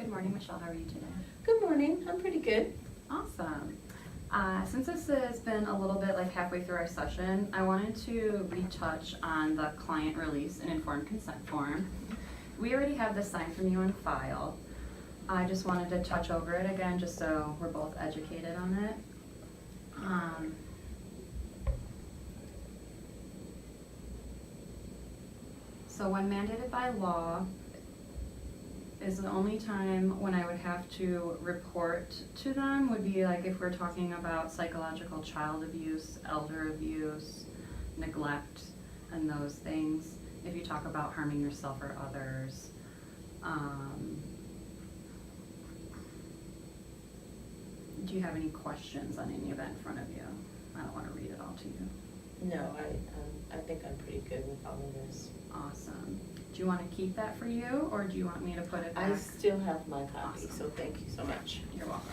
Good morning, Michelle. How are you today? Good morning. I'm pretty good. Awesome. Since this has been a little bit like halfway through our session, I wanted to retouch on the client release and informed consent form. We already have this signed from you in file. I just wanted to touch over it again just so we're both educated on it. So when mandated by law is the only time when I would have to report to them would be like if we're talking about psychological child abuse, elder abuse, neglect, and those things. If you talk about harming yourself or others. Do you have any questions on any of that in front of you? I don't want to read it all to you. No, I think I'm pretty good with all of this. Awesome. Do you want to keep that for you, or do you want me to put it back? I still have my copy, Awesome. so thank you so much. You're welcome.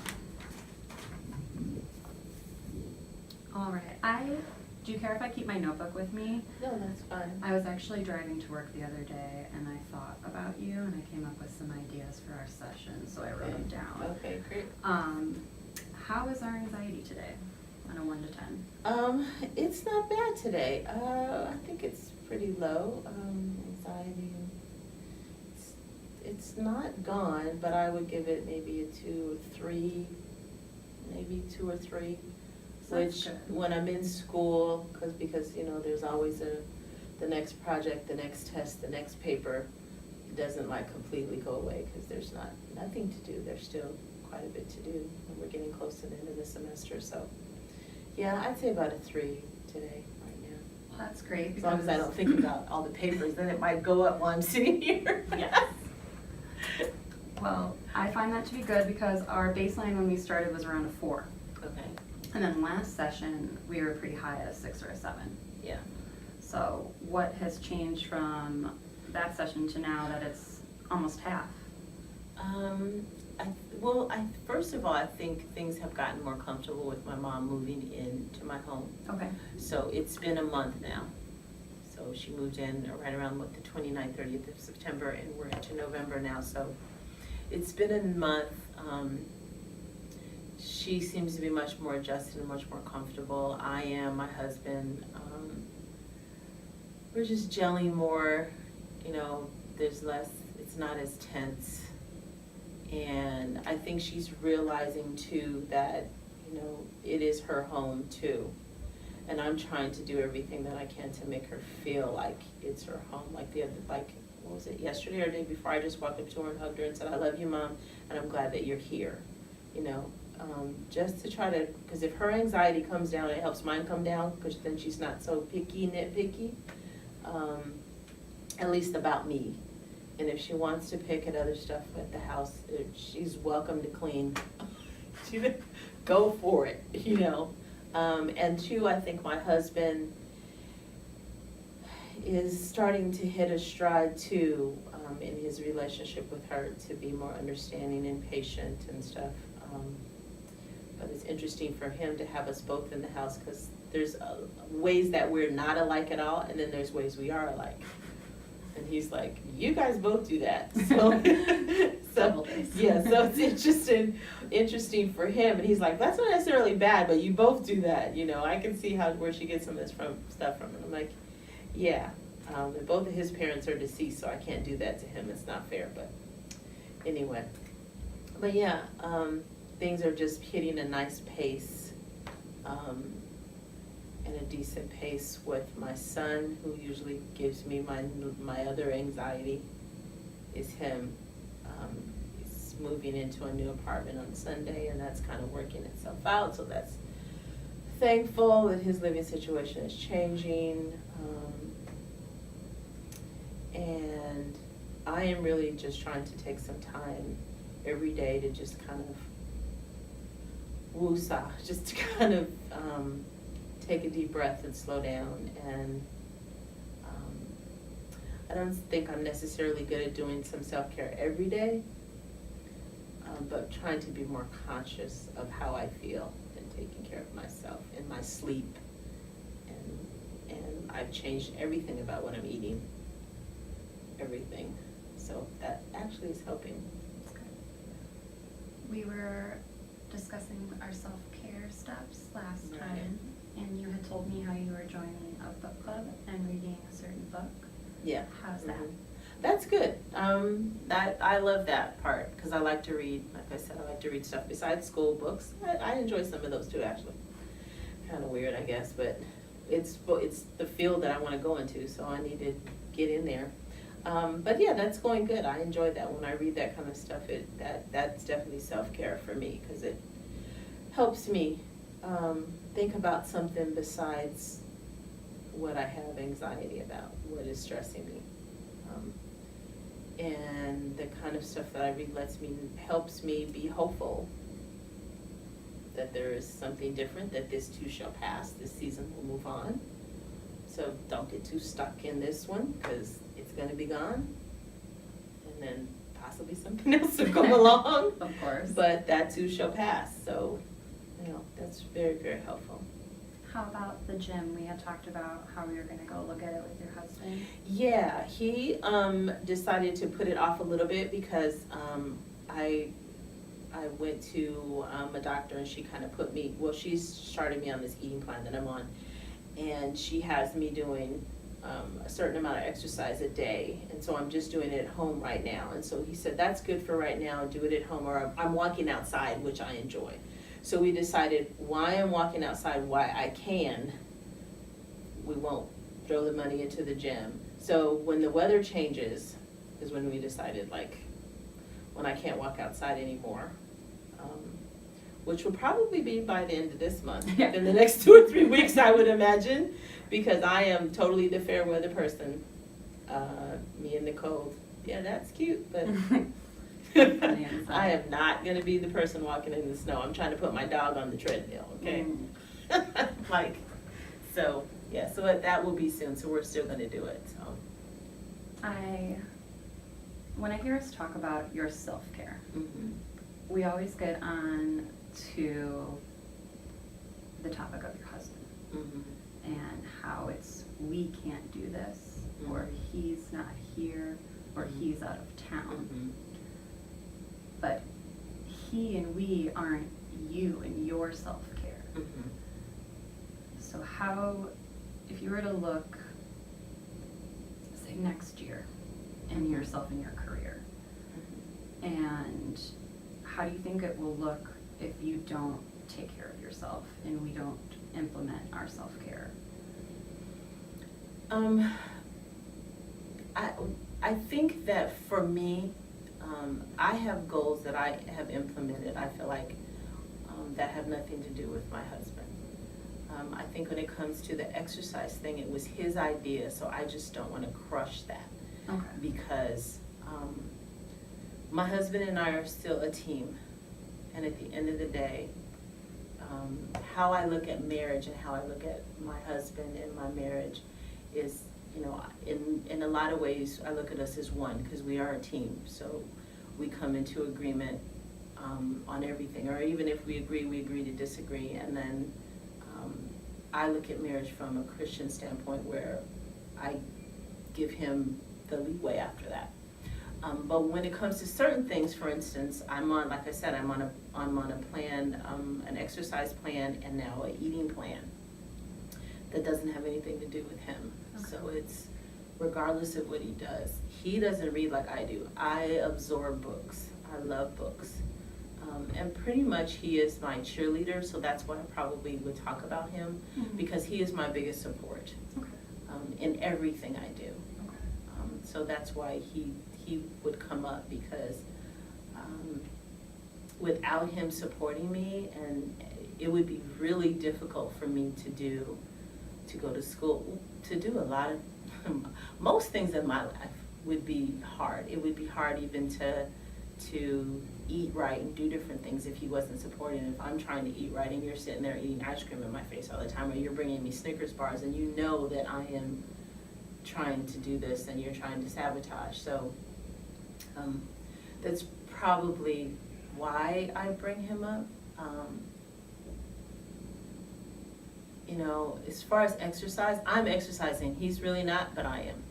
All right. Do you care if I keep my notebook with me? No, that's fine. I was actually driving to work the other day, and I thought about you, and I came up with some ideas for our session, so I wrote them down. Okay, great. How is our anxiety today on a 1 to 10? It's not bad today. I think it's pretty low. Anxiety. It's not gone, but I would give it maybe a 2 or 3, maybe 2 or 3. So Which, that's good. when I'm in school, because you know, there's always the next project, the next test, the next paper, it doesn't like completely go away because there's nothing to do. There's still quite a bit to do, and we're getting close to the end of the semester. So, yeah, I'd say about a 3 today, right now. Well, that's great. As long as I don't think about all the papers, then it might go up while I'm sitting here. Yes. Well, I find that to be good because our baseline when we started was around a 4. Okay. And then last session, we were pretty high at a 6 or a 7. Yeah. So what has changed from that session to now that it's almost half? First of all, I think things have gotten more comfortable with my mom moving into my home. Okay. So it's been a month now. So she moved in right around the 29th, 30th of September, and we're into November now. So it's been a month. She seems to be much more adjusted and much more comfortable. I am, my husband. We're just gelling more. You know, there's less, it's not as tense. And I think she's realizing too that, you know, it is her home too. And I'm trying to do everything that I can to make her feel like it's her home. What was it, yesterday or the day before, I just walked up to her and hugged her and said, "I love you, Mom, and I'm glad that you're here." You know, just to try to, because if her anxiety comes down, it helps mine come down, because then she's not so nitpicky, at least about me. And if she wants to pick at other stuff at the house, she's welcome to clean. Go for it, you know. And two, I think my husband is starting to hit a stride too, in his relationship with her, to be more understanding and patient and stuff. But it's interesting for him to have us both in the house, because there's ways that we're not alike at all, and then there's ways we are alike. And he's like, "You guys both do that." So, yeah, so it's interesting for him. And he's like, "That's not necessarily bad, but you both do that. You know, I can see where she gets some of this stuff from." And I'm like, "Yeah." And both of his parents are deceased, so I can't do that to him. It's not fair. But anyway, but yeah, things are just hitting a nice pace. And a decent pace with my son, who usually gives me my other anxiety, is him. He's moving into a new apartment on Sunday, and that's kind of working itself out, so that's thankful that his living situation is changing. And I am really just trying to take some time every day to just kind of woosah, just to kind of take a deep breath and slow down. And I don't think I'm necessarily good at doing some self-care every day, but trying to be more conscious of how I feel and taking care of myself and my sleep. And I've changed everything about what I'm eating, everything. So that actually is helping. That's good. We were discussing our self-care steps last Right. time, and you had told me how you were joining a book club and reading a certain book. Yeah. How's that? Mhm. That's good. That I love that part because I like to read. Like I said, I like to read stuff besides school books. I enjoy some of those too, actually. Kind of weird, I guess, but it's the field that I want to go into, so I need to get in there. But yeah, that's going good. I enjoy that when I read that kind of stuff. That's definitely self-care for me because it helps me think about something besides what I have anxiety about, what is stressing me. And the kind of stuff that I read helps me be hopeful that there is something different, that this too shall pass, this season will move on. So don't get too stuck in this one because it's gonna be gone. And then possibly something else will come along. Of course. But that too shall pass, so, that's very, very helpful. How about the gym? We had talked about how we were gonna go look at it with your husband. Yeah, he decided to put it off a little bit because I went to a doctor and she kind of she started me on this eating plan that I'm on, and she has me doing a certain amount of exercise a day, and so I'm just doing it at home right now. And so he said, that's good for right now, do it at home, or I'm walking outside, which I enjoy. So we decided, why I'm walking outside, why I can, we won't throw the money into the gym. So when the weather changes is when we decided, when I can't walk outside anymore, which will probably be by the end of this month, Yeah. in the next 2 or 3 weeks, I would imagine, because I am totally the fair weather person. Me and Nicole, yeah, that's cute, but I am not gonna be the person walking in the snow. I'm trying to put my dog on the treadmill, okay? So that will be soon, so we're still gonna do it, so. When I hear us talk about your self-care, Mhm. we always get on to the topic of your husband Mhm. and how we can't do this, or Mhm. he's not here, or he's out of town. Mhm. But he and we aren't you and your self-care. Mhm. So if you were to look, say, next year in yourself and your career, and how do you think it will look if you don't take care of yourself and we don't implement our self-care? I think that for me, I have goals that I have implemented, I feel like, that have nothing to do with my husband. I think when it comes to the exercise thing, it was his idea, so I just don't want to crush that. Okay. Because my husband and I are still a team, and at the end of the day, how I look at marriage and how I look at my husband and my marriage is, in a lot of ways, I look at us as one, because we are a team. So we come into agreement on everything, or even if we agree to disagree. And then I look at marriage from a Christian standpoint, where I give him the leeway after that. But when it comes to certain things, for instance, I'm on a plan, an exercise plan, and now an eating plan that doesn't have anything to do with him. Okay. So it's regardless of what he does. He doesn't read like I do. I absorb books. I love books. And pretty much he is my cheerleader, so that's why I probably would talk about him, Mhm. because he is my biggest support Okay. in everything I do. Okay. So that's why he would come up, because without him supporting me, and it would be really difficult for me to go to school, to do a lot of, most things in my life would be hard. It would be hard even to eat right and do different things if he wasn't supporting. If I'm trying to eat right and you're sitting there eating ice cream in my face all the time, or you're bringing me Snickers bars and you know that I am trying to do this and you're trying to sabotage. So that's probably why I bring him up. As far as exercise, I'm exercising. He's really not, but I am.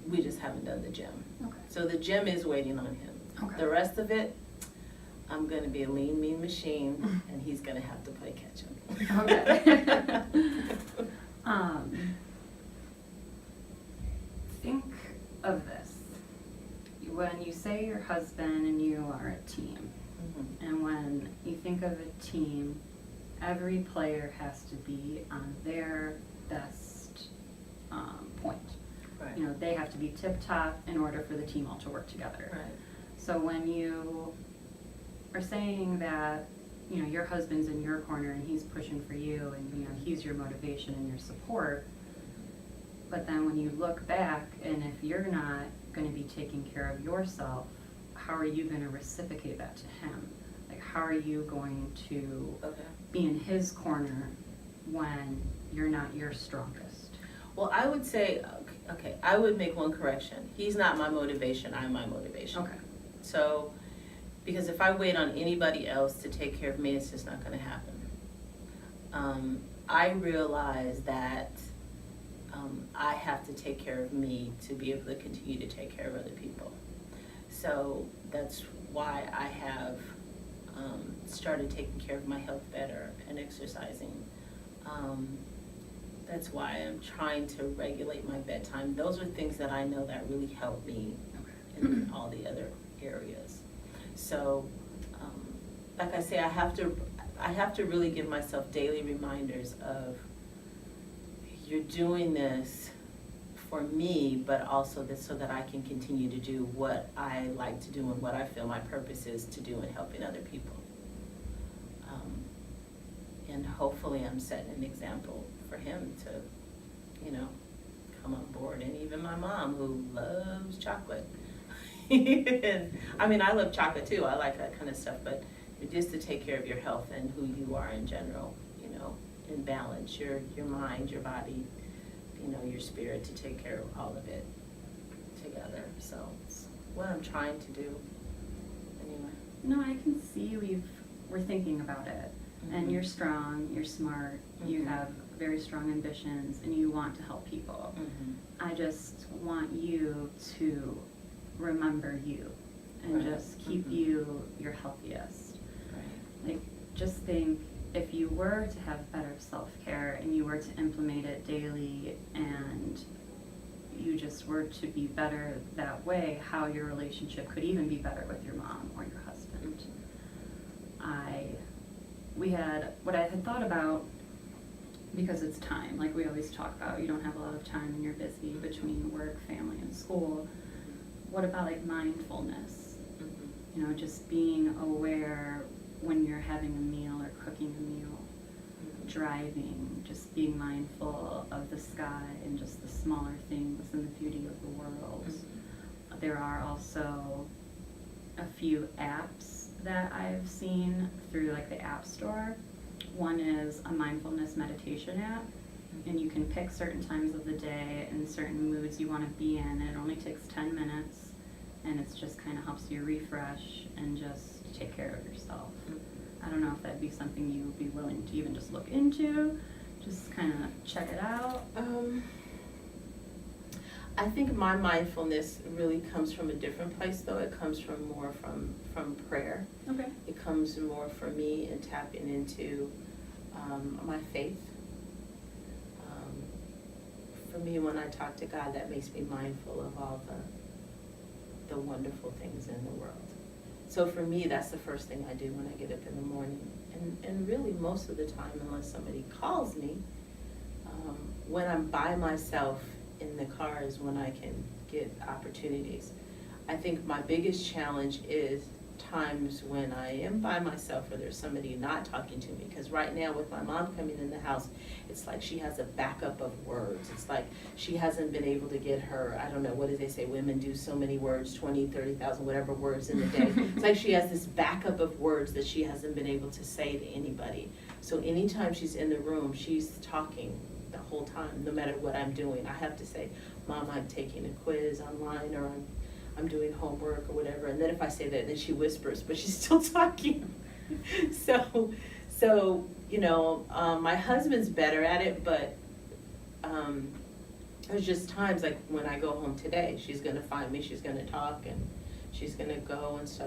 We just haven't done the gym. Okay. So the gym is waiting on him. Okay. The rest of it, I'm gonna be a lean, mean machine, and he's gonna have to play catch up. Okay. Think of this. When you say your husband and you are a team, Mhm. and when you think of a team, every player has to be on their best point. Right. You know, they have to be tip-top in order for the team all to work together. Right. So when you are saying that, you know, your husband's in your corner and he's pushing for you and, you know, he's your motivation and your support, but then when you look back and if you're not going to be taking care of yourself, how are you going to reciprocate that to him? Like, how are you going to Okay. be in his corner when you're not your strongest? Well, I would say, okay, I would make one correction. He's not my motivation, I'm my motivation. Okay. So, because if I wait on anybody else to take care of me, it's just not gonna happen. I realize that I have to take care of me to be able to continue to take care of other people. So that's why I have started taking care of my health better and exercising. That's why I'm trying to regulate my bedtime. Those are things that I know that really help me in all the other areas. So, like I say, I have to really give myself daily reminders of, you're doing this for me, but also this so that I can continue to do what I like to do and what I feel my purpose is to do in helping other people. And hopefully I'm setting an example for him to, you know, come on board. And even my mom, who loves chocolate. And, I mean, I love chocolate too, I like that kind of stuff, but just to take care of your health and who you are in general, you know, in balance, your mind, your body, you know, your spirit, to take care of all of it together. So it's what I'm trying to do anyway. No, I can see we're thinking about it. And Mhm. you're strong, you're smart, you Mhm. have very strong ambitions, and you want to help people. Mhm. I just want you to remember you and Right. just keep Mhm. you your healthiest. Right. Like, just think, if you were to have better self-care and you were to implement it daily and you just were to be better that way, how your relationship could even be better with your mom or your husband. What I had thought about, because it's time, like we always talk about, you don't have a lot of time and you're busy between work, family, and school. What about like mindfulness? Mhm. You know, just being aware when you're having a meal or cooking a meal, driving, just being mindful of the sky and just the smaller things and the beauty of the world. Mhm. There are also a few apps that I've seen through like the App Store. One is a mindfulness meditation app, and you can pick certain times of the day and certain moods you want to be in, and it only takes 10 minutes, and it's just kind of helps you refresh and just take care of yourself. I don't know if that'd be something you would be willing to even just look into, just kind of check it out. I think my mindfulness really comes from a different place, though. It comes from more from prayer. Okay. It comes more for me in tapping into my faith. For me, when I talk to God, that makes me mindful of all the wonderful things in the world. So for me, that's the first thing I do when I get up in the morning. And really most of the time, unless somebody calls me, when I'm by myself in the car is when I can get opportunities. I think my biggest challenge is times when I am by myself or there's somebody not talking to me. Because right now with my mom coming in the house, it's like she has a backup of words. It's like she hasn't been able to get her, I don't know, what do they say, women do so many words, 20, 30,000, whatever words in a day. It's like she has this backup of words that she hasn't been able to say to anybody. So anytime she's in the room, she's talking the whole time, no matter what I'm doing. I have to say, Mom, I'm taking a quiz online, or I'm doing homework or whatever. And then if I say that, then she whispers, but she's still talking. So you know, my husband's better at it, but there's just times like when I go home today, she's gonna find me, she's gonna talk, and she's gonna go and stuff.